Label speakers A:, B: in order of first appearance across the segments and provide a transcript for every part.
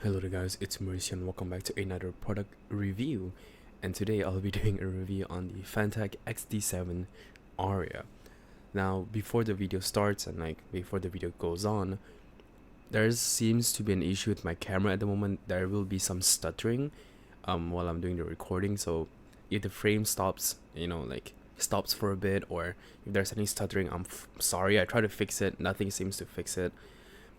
A: Hello there guys, it's Mauricio and welcome back to another product review. And today I'll be doing a review on the Fantech XD7 Aria. Now before the video starts and before the video goes on, there seems to be an issue with my camera at the moment. There will be some stuttering while I'm doing the recording, so if the frame stops, stops for a bit, or if there's any stuttering, I'm sorry. I try to fix it, nothing seems to fix it.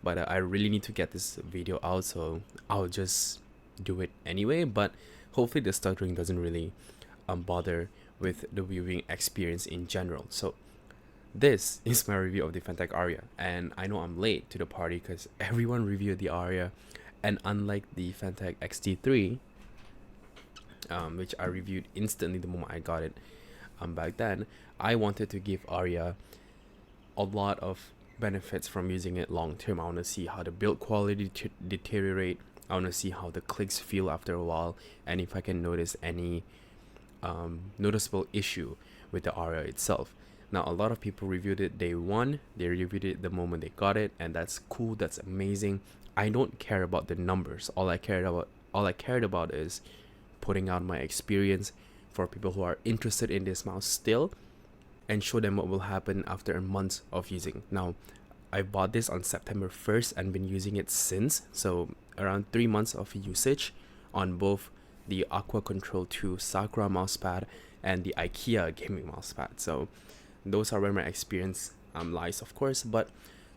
A: But I really need to get this video out, so I'll just do it anyway. But hopefully the stuttering doesn't really bother with the viewing experience in general. So this is my review of the Fantech Aria, and I know I'm late to the party because everyone reviewed the Aria, and unlike the Fantech XT3, which I reviewed instantly the moment I got it back then, I wanted to give Aria a lot of benefits from using it long term. I want to see how the build quality deteriorate. I want to see how the clicks feel after a while, and if I can notice any noticeable issue with the Aria itself. Now, a lot of people reviewed it day one. They reviewed it the moment they got it, and that's cool. That's amazing. I don't care about the numbers. All I cared about is putting out my experience for people who are interested in this mouse still, and show them what will happen after months of using. Now, I bought this on September 1st and been using it since, so around 3 months of usage on both the Aqua Control 2 Sakura mousepad and the IKEA gaming mousepad. So those are where my experience lies, of course. But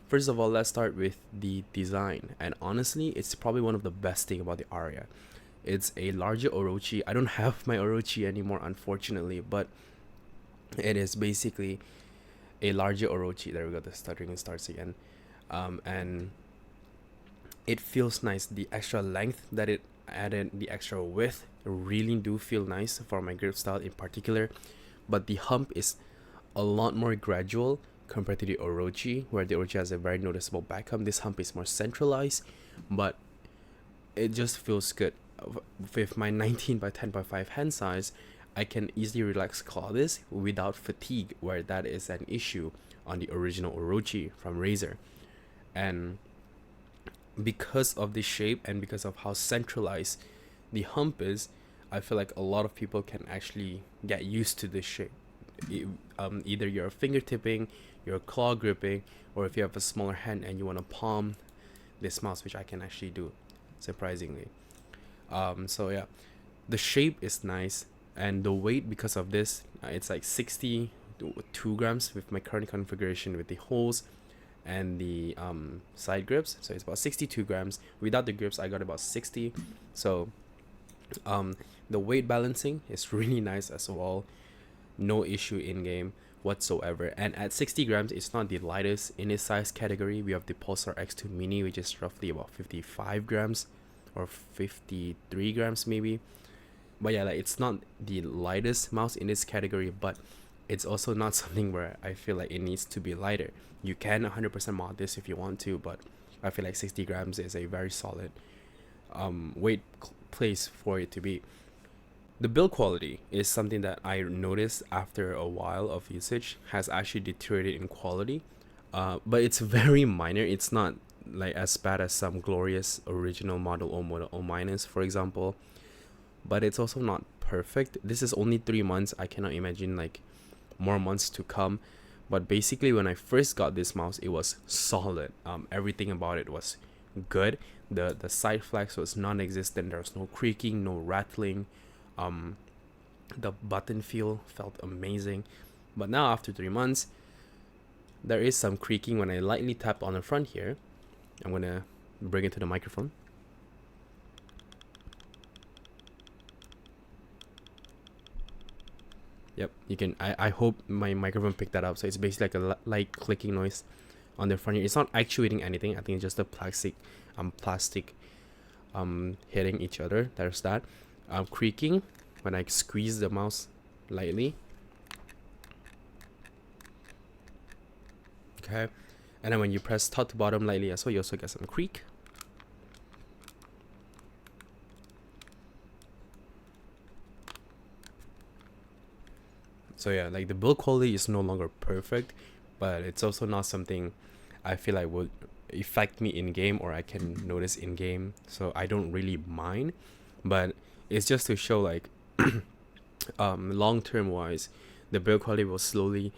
A: first of all, let's start with the design, and honestly, it's probably one of the best thing about the Aria. It's a larger Orochi. I don't have my Orochi anymore, unfortunately, but it is basically a larger Orochi. There we go, the stuttering starts again. And it feels nice. The extra length that it added, the extra width, really do feel nice for my grip style in particular. But the hump is a lot more gradual compared to the Orochi, where the Orochi has a very noticeable back hump. This hump is more centralized, but it just feels good. With my 19 by 10.5 hand size, I can easily relax claw this without fatigue, where that is an issue on the original Orochi from Razer. And because of the shape and because of how centralized the hump is, I feel like a lot of people can actually get used to this shape. Either you're fingertipping, you're claw gripping, or if you have a smaller hand and you want to palm this mouse, which I can actually do, surprisingly. So yeah, the shape is nice. And the weight, because of this, it's like 62 grams with my current configuration with the holes and the side grips. So it's about 62 grams. Without the grips, I got about 60. So the weight balancing is really nice as well. No issue in game whatsoever. And at 60 grams, it's not the lightest in its size category. We have the Pulsar X2 Mini, which is roughly about 55 grams or 53 grams maybe. But yeah, like, it's not the lightest mouse in this category, but it's also not something where I feel like it needs to be lighter. You can 100% mod this if you want to, but I feel like 60 grams is a very solid weight place for it to be. The build quality is something that I noticed after a while of usage has actually deteriorated in quality, but it's very minor. It's not like as bad as some glorious original model or model O-, for example, but it's also not perfect. This is only 3 months. I cannot imagine like more months to come. But basically, when I first got this mouse, it was solid. Everything about it was good. The side flex was non-existent. There was no creaking, no rattling. The button feel felt amazing. But now after 3 months, there is some creaking when I lightly tap on the front here. I'm gonna bring it to the microphone. Yep, you can. I hope my microphone picked that up. So it's basically like a light clicking noise on the front here. It's not actuating anything. I think it's just a plastic hitting each other. There's that. Creaking when I squeeze the mouse lightly. Okay, and then when you press top to bottom lightly as well, you also get some creak. So yeah, like the build quality is no longer perfect, but it's also not something I feel I would affect me in game, or I can notice in game, so I don't really mind. But it's just to show like long term wise, the build quality will slowly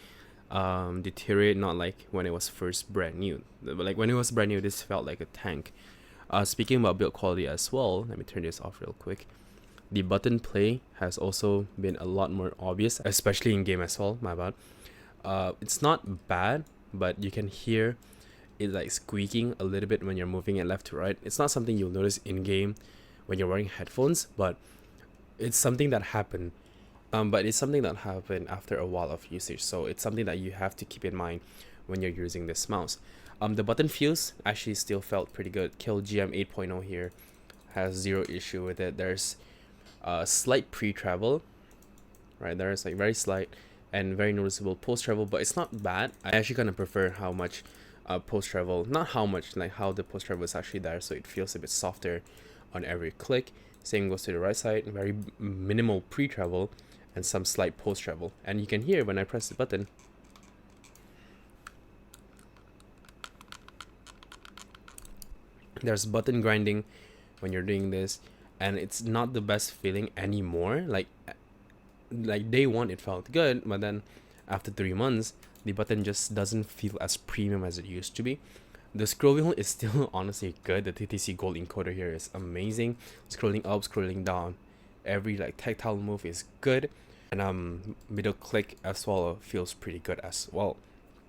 A: deteriorate, not like when it was first brand new. Like when it was brand new, this felt like a tank. Speaking about build quality as well, let me turn this off real quick. The button play has also been a lot more obvious, especially in game as well. My bad. It's not bad, but you can hear it like squeaking a little bit when you're moving it left to right. It's not something you'll notice in game when you're wearing headphones, but it's something that happened. But it's something that happened after a while of usage, so it's something that you have to keep in mind when you're using this mouse. The button feels actually still felt pretty good. Kill GM 8.0 here has zero issue with it. There's slight pre-travel, right? There's like very slight and very noticeable post-travel, but it's not bad. I actually kind of prefer how much post-travel, not how much, like how the post-travel is actually there, so it feels a bit softer on every click. Same goes to the right side, very minimal pre-travel and some slight post-travel. And you can hear when I press the button, there's button grinding when you're doing this, and it's not the best feeling anymore. Like day one it felt good, but then after 3 months the button just doesn't feel as premium as it used to be. The scroll wheel is still honestly good. The TTC gold encoder here is amazing. Scrolling up, scrolling down, every like tactile move is good, and middle click as well feels pretty good as well.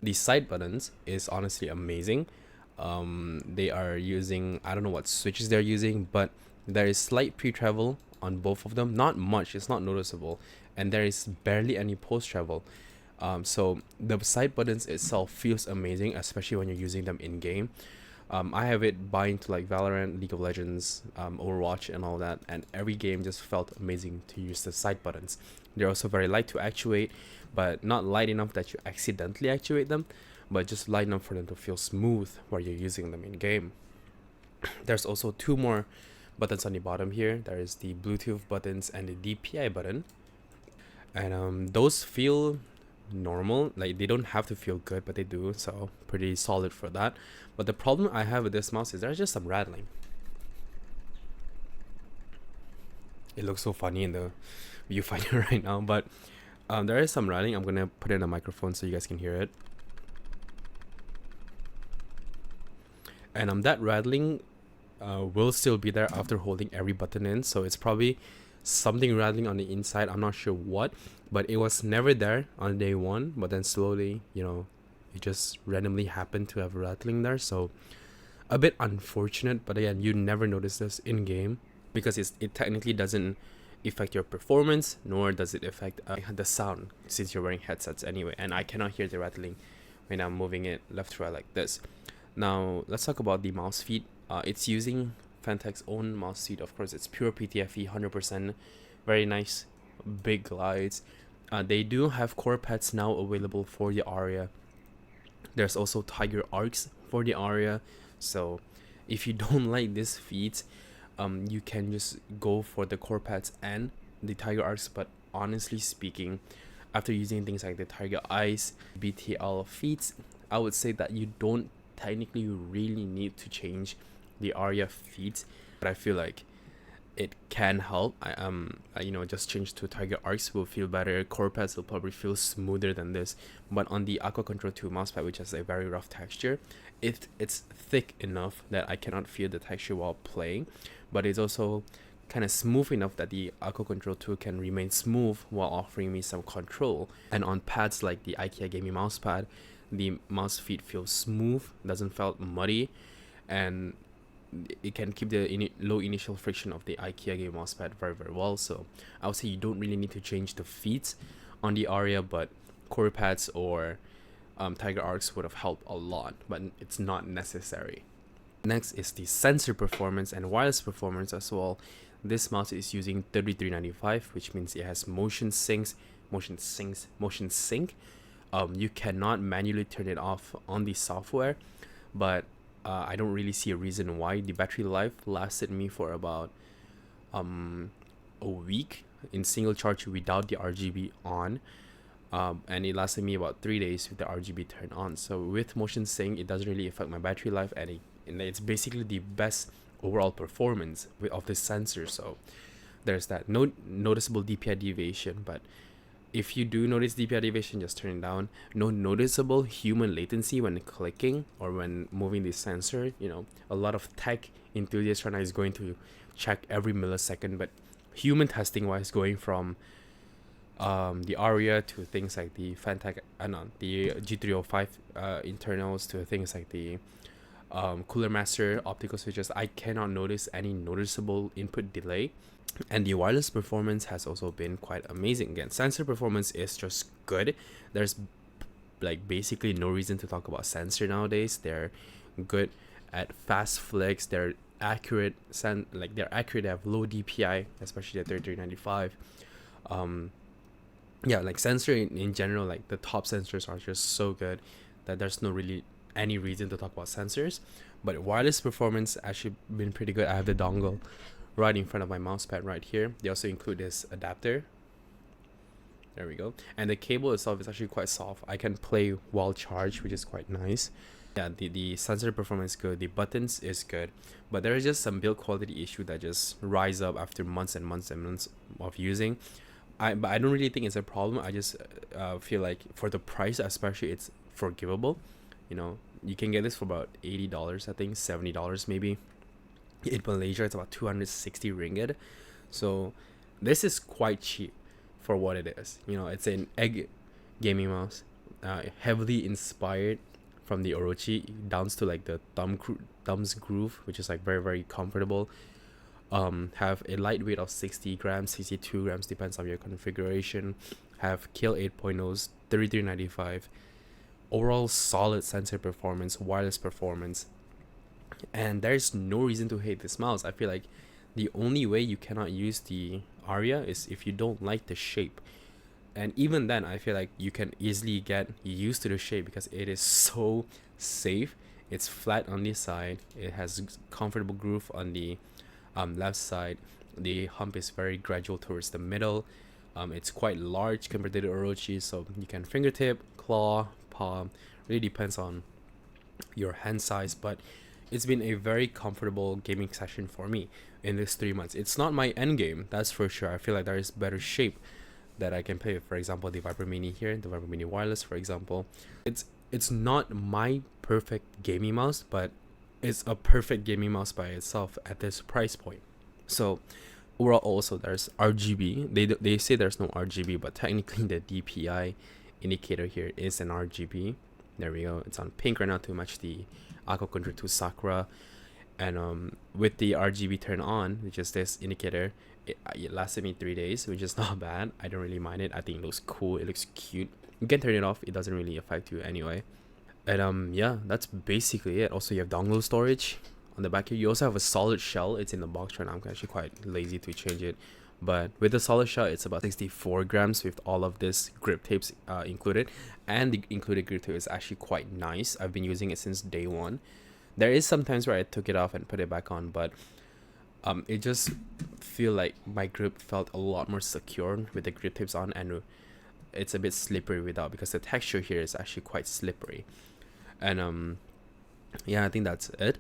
A: The side buttons is honestly amazing. They are using, I don't know what switches they're using, but there is slight pre-travel on both of them. Not much, it's not noticeable, and there is barely any post-travel. So the side buttons itself feels amazing, especially when you're using them in game. I have it bind to like Valorant, League of Legends, Overwatch and all that, and every game just felt amazing to use the side buttons. They're also very light to actuate, but not light enough that you accidentally actuate them, but just light enough for them to feel smooth while you're using them in game. There's also two more buttons on the bottom here. There is the Bluetooth buttons and the DPI button, and those feel normal. Like they don't have to feel good, but they do, so pretty solid for that. But the problem I have with this mouse is there's just some rattling. It looks so funny in the viewfinder right now, but there is some rattling. I'm gonna put it in a microphone so you guys can hear it. And that rattling will still be there after holding every button in, so it's probably something rattling on the inside. I'm not sure what, but it was never there on day one, but then slowly, you know, it just randomly happened to have rattling there. So a bit unfortunate, but again, you never notice this in game because it technically doesn't affect your performance, nor does it affect the sound, since you're wearing headsets anyway, and I cannot hear the rattling when I'm moving it left to right like this. Now let's talk about the mouse feet. It's using Fantech's own mouse feet. Of course, it's pure PTFE, 100%. Very nice, big glides. They do have core pads now available for the Aria. There's also Tiger Arcs for the Aria. So if you don't like these feet, you can just go for the core pads and the Tiger Arcs. But honestly speaking, after using things like the Tiger Eyes, BTL feet, I would say that you don't technically really need to change the Aria feet, but I feel like it can help. You know, just change to Tiger Arcs will feel better. Core pads will probably feel smoother than this, but on the Aqua Control 2 mousepad, which has a very rough texture, it's thick enough that I cannot feel the texture while playing, but it's also kind of smooth enough that the Aqua Control 2 can remain smooth while offering me some control. And on pads like the IKEA Gaming mousepad, the mouse feet feel smooth, doesn't feel muddy, and it can keep the low initial friction of the IKEA Game mousepad very well. So I would say you don't really need to change the feet on the Aria, but core pads or Tiger Arcs would have helped a lot, but it's not necessary. Next is the sensor performance and wireless performance as well. This mouse is using 3395, which means it has motion sync. You cannot manually turn it off on the software, but I don't really see a reason why. The battery life lasted me for about a week in single charge without the RGB on. and it lasted me about 3 days with the RGB turned on. So with motion sync, it doesn't really affect my battery life, and it's basically the best overall performance of this sensor. So there's that. No noticeable DPI deviation, but if you do notice DPI deviation, just turn it down. No noticeable human latency when clicking or when moving the sensor. A lot of tech enthusiasts right now is going to check every millisecond, but human testing wise, going from the Aria to things like the Fantech, the G305 internals, to things like the Cooler Master optical switches, I cannot notice any noticeable input delay. And the wireless performance has also been quite amazing. Again, sensor performance is just good. There's like basically no reason to talk about sensor nowadays. They're good at fast flicks. They're accurate. They're accurate. They have low DPI, especially the 3395. Like sensor in general, like the top sensors are just so good that there's no really any reason to talk about sensors. But wireless performance actually been pretty good. I have the dongle right in front of my mouse pad right here. They also include this adapter. There we go. And the cable itself is actually quite soft. I can play while charged, which is quite nice. Yeah, the sensor performance is good. The buttons is good. But there is just some build quality issue that just rise up after months and months and months of using. But I don't really think it's a problem. I just feel like for the price, especially, it's forgivable. You can get this for about $80, I think, $70 maybe. In Malaysia, it's about 260 ringgit. So this is quite cheap for what it is. It's an egg gaming mouse, heavily inspired from the Orochi, down to like the thumb's groove, which is like very, very comfortable. Have a light weight of 60 grams, 62 grams, depends on your configuration. Have Kill 8.0's 3395. Overall solid sensor performance, wireless performance. And there's no reason to hate this mouse. I feel like the only way you cannot use the Aria is if you don't like the shape. And even then, I feel like you can easily get used to the shape because it is so safe. It's flat on the side. It has comfortable groove on the left side. The hump is very gradual towards the middle. It's quite large compared to the Orochi, so you can fingertip, claw, palm. Really depends on your hand size, but it's been a very comfortable gaming session for me in this 3 months. It's not my end game, that's for sure. I feel like there is better shape that I can play with. For example, the Viper Mini here, the Viper Mini Wireless, for example. It's not my perfect gaming mouse, but it's a perfect gaming mouse by itself at this price point. So overall, also there's RGB. They say there's no RGB, but technically the DPI indicator here is an RGB. There we go. It's on pink right now to match the Aqua Control 2 Sakura. And with the RGB turned on, which is this indicator, it lasted me 3 days, which is not bad. I don't really mind it. I think it looks cool. It looks cute. You can turn it off. It doesn't really affect you anyway. And yeah, that's basically it. Also, you have dongle storage on the back here. You also have a solid shell. It's in the box right now. I'm actually quite lazy to change it. But with the solid shell, it's about 64 grams with all of this grip tapes included. And the included grip tape is actually quite nice. I've been using it since day one. There is some times where I took it off and put it back on, but it just feel like my grip felt a lot more secure with the grip tapes on, and it's a bit slippery without, because the texture here is actually quite slippery. And yeah, I think that's it.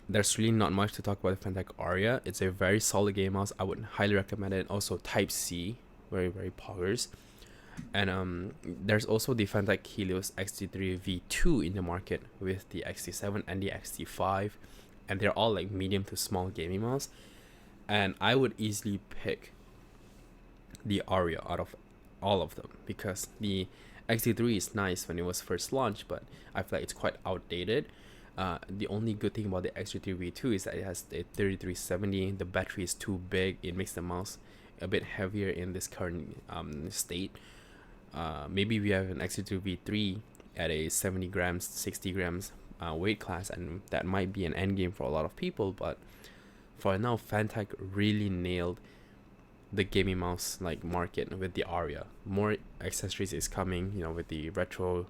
A: There's really not much to talk about the Fantech Aria. It's a very solid game mouse. I would highly recommend it. Also Type C, very, very poggers. And there's also the Fantech Helios XT3 V2 in the market with the XT7 and the XT5, and they're all like medium to small gaming mouse. And I would easily pick the Aria out of all of them, because the XT3 is nice when it was first launched, but I feel like it's quite outdated. The only good thing about the XT3 V2 is that it has a 3370. The battery is too big. It makes the mouse a bit heavier in this current state. Maybe we have an XT3 V3 at a 70 grams, 60 grams weight class, and that might be an end game for a lot of people. But for now, Fantech really nailed the gaming mouse like market with the Aria. More accessories is coming, with the retro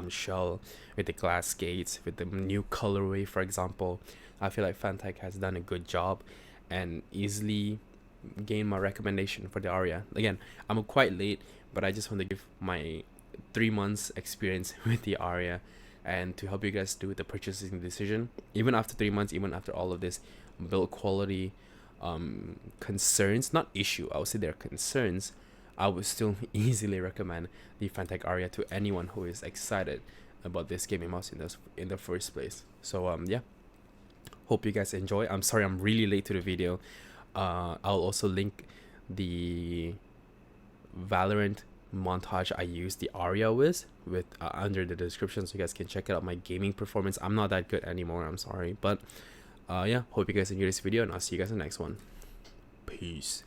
A: shell, with the glass gates, with the new colorway, for example. I feel like Fantech has done a good job and easily gain my recommendation for the Aria. Again, I'm quite late, but I just want to give my 3 months experience with the Aria and to help you guys do the purchasing decision. Even after 3 months, even after all of this build quality concerns, not issue, I would say they're concerns, I would still easily recommend the Fantech Aria to anyone who is excited about this gaming mouse in the first place. So yeah, hope you guys enjoy. I'm sorry I'm really late to the video. I'll also link the Valorant montage I used the Aria with under the description, so you guys can check out my gaming performance. I'm not that good anymore, I'm sorry, but yeah, hope you guys enjoy this video, and I'll see you guys in the next one. Peace.